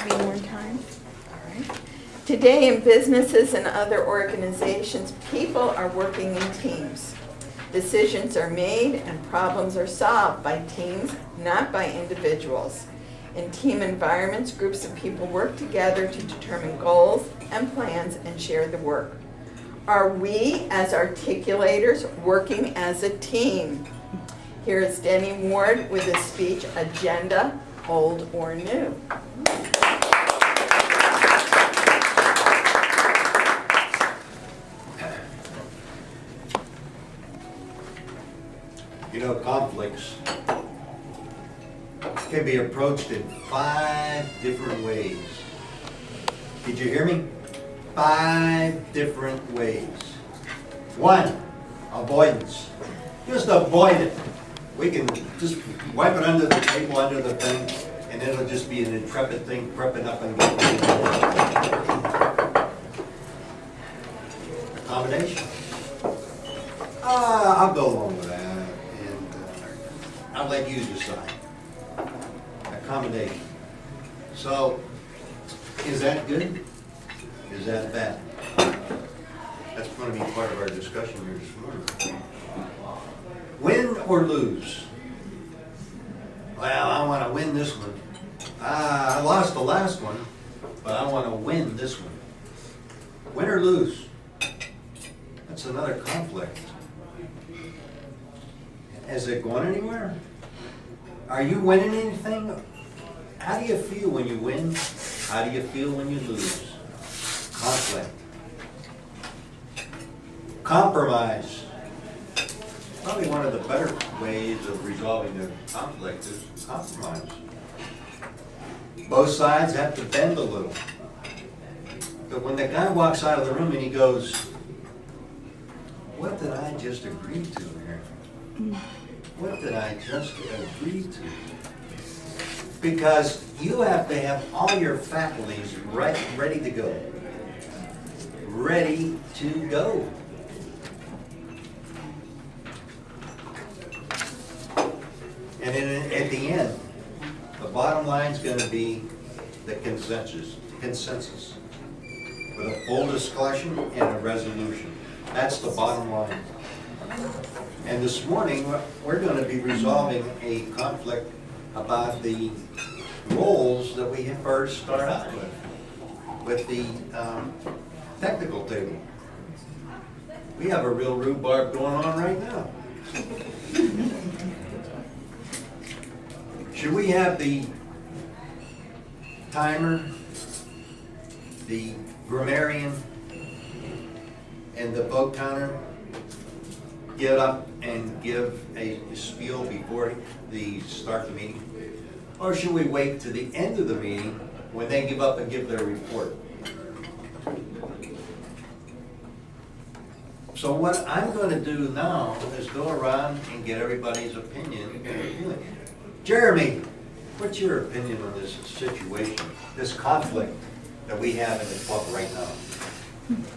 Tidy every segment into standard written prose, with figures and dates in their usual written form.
Need more time? All right. Today in businesses and other organizations, people are working in teams. Decisions are made and problems are solved by teams, not by individuals. In team environments, groups of people work together to determine goals and plans and share the work. Are we, as articulators, working as a team? Here is Denny Ward with his speech, Agenda Old or New. You know, conflicts can be approached in 5 different ways. Did you hear me? 5 different ways. 1, avoidance. Just avoid it. We can just wipe it under the table, under the thing, and it'll just be an intrepid thing creeping up and getting. Accommodation. I'll go along with that. I'll let you decide. Accommodation. So, is that good? Is that bad? That's going to be part of our discussion here this morning. Win or lose? Well, I want to win this one. I lost the last one, but I want to win this one. Win or lose? That's another conflict. Is it going anywhere? Are you winning anything? How do you feel when you win? How do you feel when you lose? Conflict. Compromise. Probably one of the better ways of resolving the conflict is compromise. Both sides have to bend a little. But when the guy walks out of the room and he goes, what did I just agree to here? What did I just agree to? Because you have to have all your faculties ready to go. Ready to go. And then at the end, the bottom line is going to be the consensus with a full discussion and a resolution. That's the bottom line. And this morning, we're going to be resolving a conflict about the roles that we first start out with the technical table. We have a real rhubarb going on right now. Should we have the timer, the grammarian, and the vote counter get up and give a spiel before they start the meeting? Or should we wait to the end of the meeting when they give up and give their report? So what I'm going to do now is go around and get everybody's opinion and feeling. Jeremy, what's your opinion on this situation, this conflict that we have in the club right now?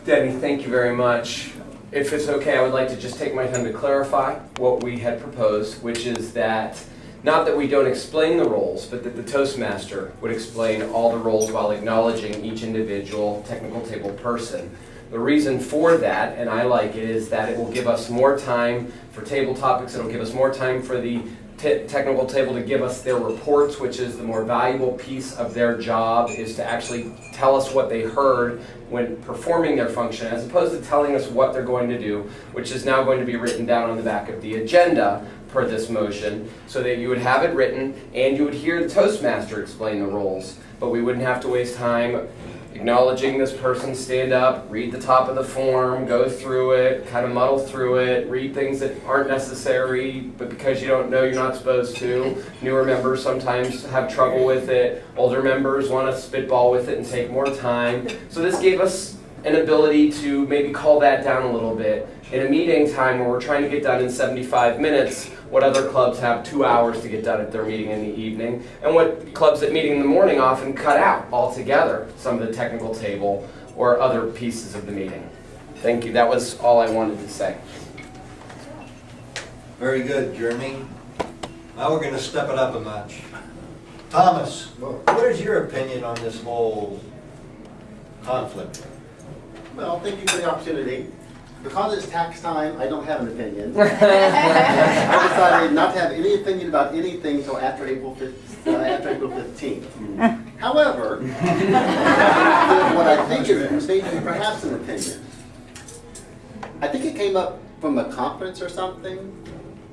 Denny, thank you very much. If it's okay, I would like to just take my time to clarify what we had proposed, which is that not that we don't explain the roles, but that the Toastmaster would explain all the roles while acknowledging each individual technical table person. The reason for that, and I like it, is that it will give us more time for table topics. It'll give us more time for the technical table to give us their reports, which is the more valuable piece of their job, is to actually tell us what they heard when performing their function, as opposed to telling us what they're going to do, which is now going to be written down on the back of the agenda per this motion, so that you would have it written and you would hear the Toastmaster explain the roles, but we wouldn't have to waste time acknowledging this person, stand up, read the top of the form, go through it, kind of muddle through it, read things that aren't necessary, but because you don't know, you're not supposed to. Newer members sometimes have trouble with it. Older members want to spitball with it and take more time. So this gave us an ability to maybe call that down a little bit. In a meeting time where we're trying to get done in 75 minutes, what other clubs have 2 hours to get done at their meeting in the evening, and what clubs at meeting in the morning often cut out altogether some of the technical table or other pieces of the meeting. Thank you. That was all I wanted to say. Very good, Jeremy. Now we're going to step it up a notch. Thomas, what is your opinion on this whole conflict? Well, thank you for the opportunity. Because it's tax time, I don't have an opinion. Oh, I decided not to have any opinion about anything until after April 15th. However, what I think is maybe perhaps an opinion. I think it came up from a conference or something,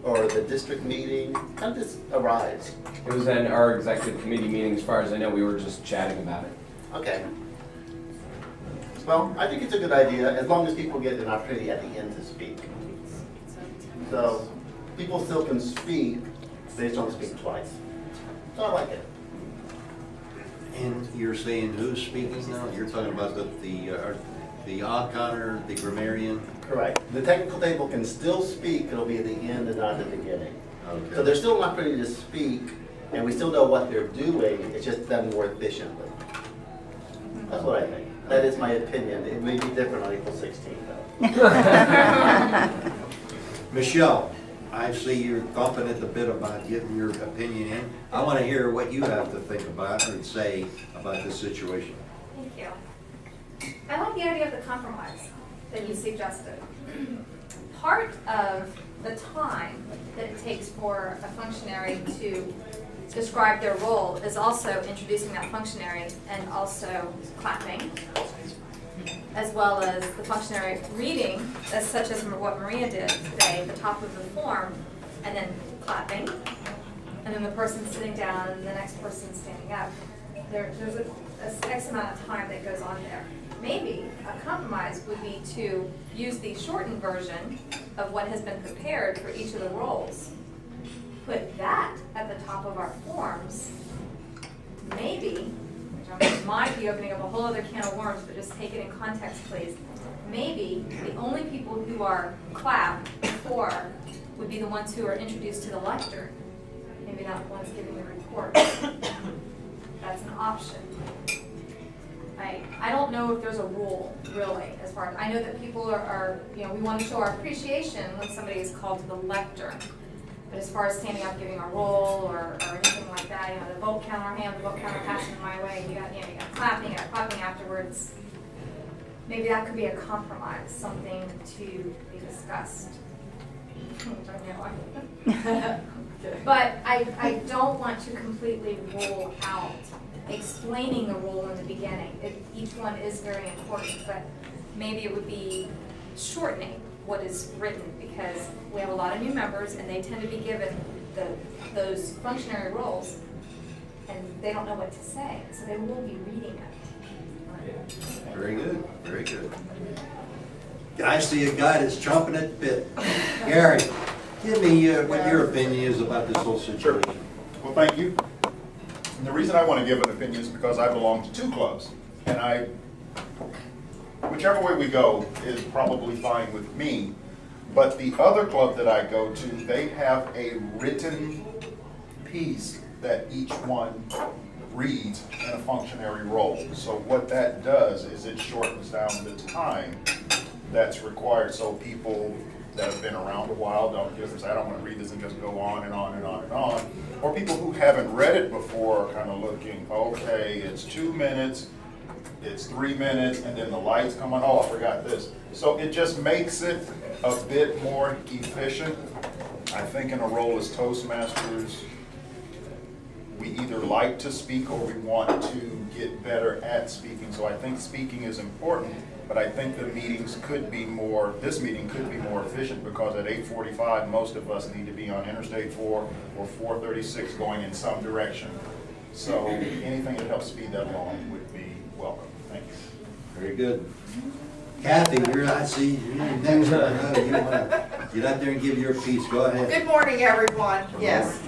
or the district meeting, kind of just arrives. It was in our executive committee meeting, as far as I know, we were just chatting about it. Okay. Well, I think it's a good idea, as long as people get an opportunity at the end to speak. So, people still can speak, they just don't speak twice. So I like it. And you're saying who's speaking now? You're talking about the odd counter, the grammarian? Correct. The technical table can still speak, it'll be at the end and not at the beginning. Okay. So there's still an opportunity to speak, and we still know what they're doing, it's just done more efficiently. That's what I think. That is my opinion. It may be different on April 16th, though. Michelle, I see you're thumping at the bit about getting your opinion in. I want to hear what you have to think about or say about this situation. Thank you. I like the idea of the compromise that you suggested. Part of the time that it takes for a functionary to describe their role is also introducing that functionary and also clapping, as well as the functionary reading, as such as what Maria did today, the top of the form, and then clapping, and then the person sitting down and the next person standing up. There's a X amount of time that goes on there. Maybe a compromise would be to use the shortened version of what has been prepared for each of the roles. Put that at the top of our forms, maybe, which might be opening up a whole other can of worms, but just take it in context, please. Maybe the only people who are clapped for would be the ones who are introduced to the lectern. Maybe not the ones giving the report. That's an option. I don't know if there's a rule, really, as far as, I know that people are we want to show our appreciation when somebody is called to the lectern. But as far as standing up, giving a roll or anything like that, the vote counter hand, the vote counter passing my way, you got clapping, you got clapping afterwards. Maybe that could be a compromise, something to be discussed. But I don't want to completely rule out explaining the role in the beginning. Each one is very important, but maybe it would be shortening what is written, because we have a lot of new members and they tend to be given those functionary roles and they don't know what to say, so they will be reading it. Very good, very good. I see a guy that's chomping at the bit. Gary, give me what your opinion is about this whole situation. Well, thank you. And the reason I want to give an opinion is because I belong to 2 clubs, and whichever way we go is probably fine with me, but the other club that I go to, they have a written piece that each one reads in a functionary role. So what that does is it shortens down the time that's required, so people that have been around a while don't just say, I don't want to read this and just go on and on and on and on. Or people who haven't read it before are kind of looking, okay, it's 2 minutes, it's 3 minutes, and then the lights come on, oh, I forgot this. So it just makes it a bit more efficient. I think in a role as Toastmasters, we either like to speak or we want to get better at speaking. So I think speaking is important, but I think the meetings could be more, this meeting could be more efficient, because at 8:45, most of us need to be on Interstate 4 or 436 going in some direction. So anything that helps speed that along would be welcome. Thank you. Very good. Kathy, I see you're next one. You want to get out there and give your piece. Go ahead. Good morning, everyone. Yes,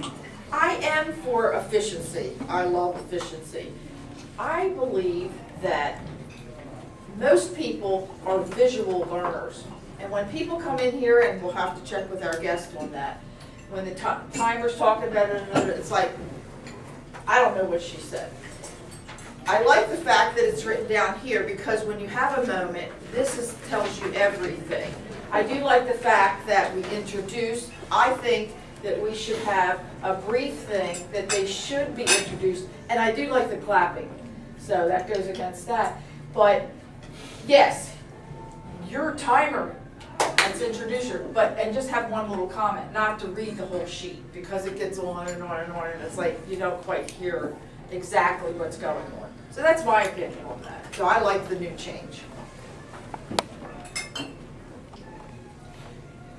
I am for efficiency. I love efficiency. I believe that most people are visual learners. And when people come in here, and we'll have to check with our guest on that, when the timer's talking about it, it's like, I don't know what she said. I like the fact that it's written down here, because when you have a moment, tells you everything. I do like the fact that we introduce. I think that we should have a brief thing, that they should be introduced. And I do like the clapping, so that goes against that. But yes, your timer, let's introduce her, and just have one little comment, not to read the whole sheet, because it gets on and on and on, and it's like you don't quite hear exactly what's going on. So that's my opinion on that. So I like the new change.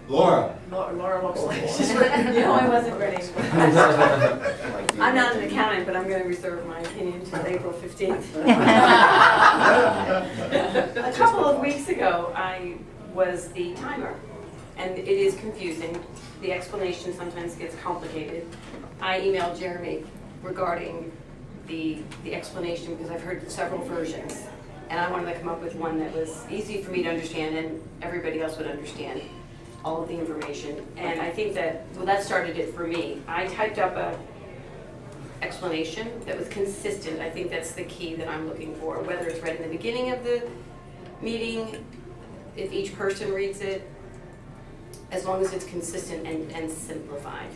Laura? Laura looks like she's ready. No, I wasn't ready. I'm not an accountant, but I'm going to reserve my opinion until April 15th. A couple of weeks ago, I was the timer, and it is confusing. The explanation sometimes gets complicated. I emailed Jeremy regarding the explanation because I've heard several versions, and I wanted to come up with one that was easy for me to understand and everybody else would understand all of the information. And I think that, well, that started it for me. I typed up a explanation that was consistent. I think that's the key that I'm looking for, whether it's right in the beginning of the meeting, if each person reads it, as long as it's consistent and simplified.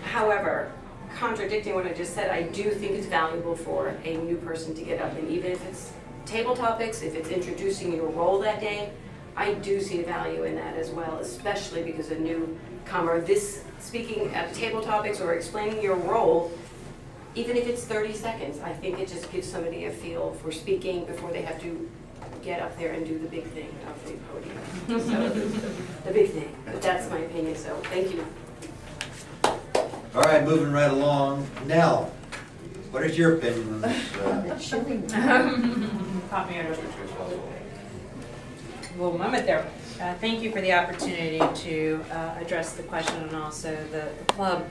However, contradicting what I just said, I do think it's valuable for a new person to get up, and even if it's table topics, if it's introducing your role that day, I do see value in that as well, especially because a newcomer, this speaking at table topics or explaining your role, even if it's 30 seconds, I think it just gives somebody a feel for speaking before they have to get up there and do the big thing of the podium. So, the big thing, but that's my opinion, so thank you. All right, moving right along. Nell, what is your opinion on this? Pop me under. Well, moment there. Thank you for the opportunity to address the question and also the club.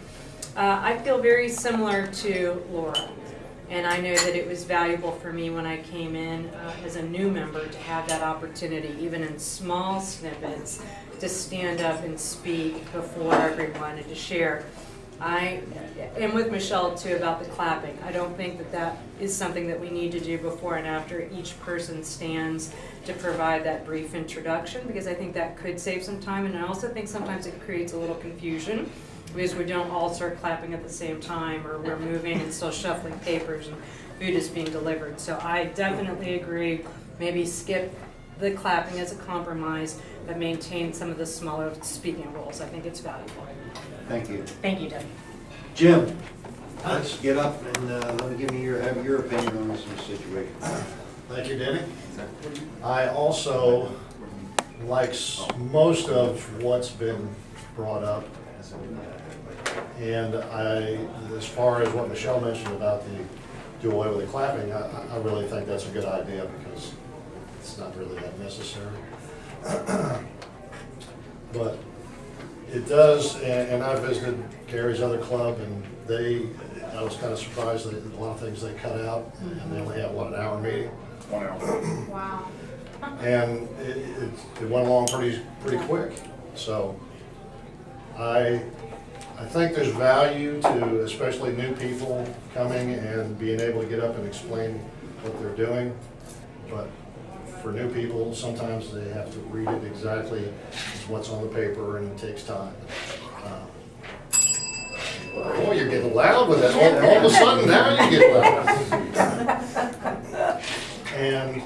I feel very similar to Laura, and I know that it was valuable for me when I came in as a new member to have that opportunity, even in small snippets, to stand up and speak before everyone and to share. I am with Michelle too about the clapping. I don't think that that is something that we need to do before and after each person stands to provide that brief introduction, because I think that could save some time, and I also think sometimes it creates a little confusion because we don't all start clapping at the same time, or we're moving and still shuffling papers and food is being delivered. So I definitely agree, maybe skip the clapping as a compromise, but maintain some of the smaller speaking roles. I think it's valuable. Thank you. Thank you, Debbie. Jim, let's get up and let me give me your opinion on this situation. Thank you, Denny. I also like most of what's been brought up. And as far as what Michelle mentioned about the do away with the clapping, I really think that's a good idea because it's not really that necessary. But it does, and I visited Gary's other club, and I was kind of surprised that a lot of things they cut out, and they only had, an hour meeting? 1 hour. Wow. And it went along pretty quick. So I think there's value to especially new people coming and being able to get up and explain what they're doing. But for new people, sometimes they have to read it exactly what's on the paper, and it takes time. Oh, you're getting loud with that. All of a sudden, now you get loud. And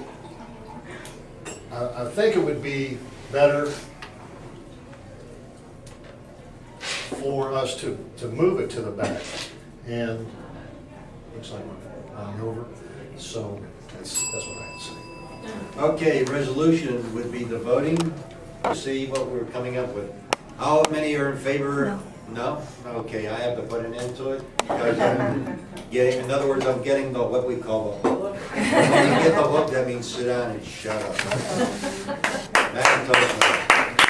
I think it would be better for us to move it to the back. And looks like we're running over. So that's what I have to say. Okay, resolution would be the voting to see what we're coming up with. How many are in favor? No? Okay, I have to put an end to it. Because in other words, I'm getting what we call the hook. When you get the hook, that means sit down and shut up. Madam Toastmaster.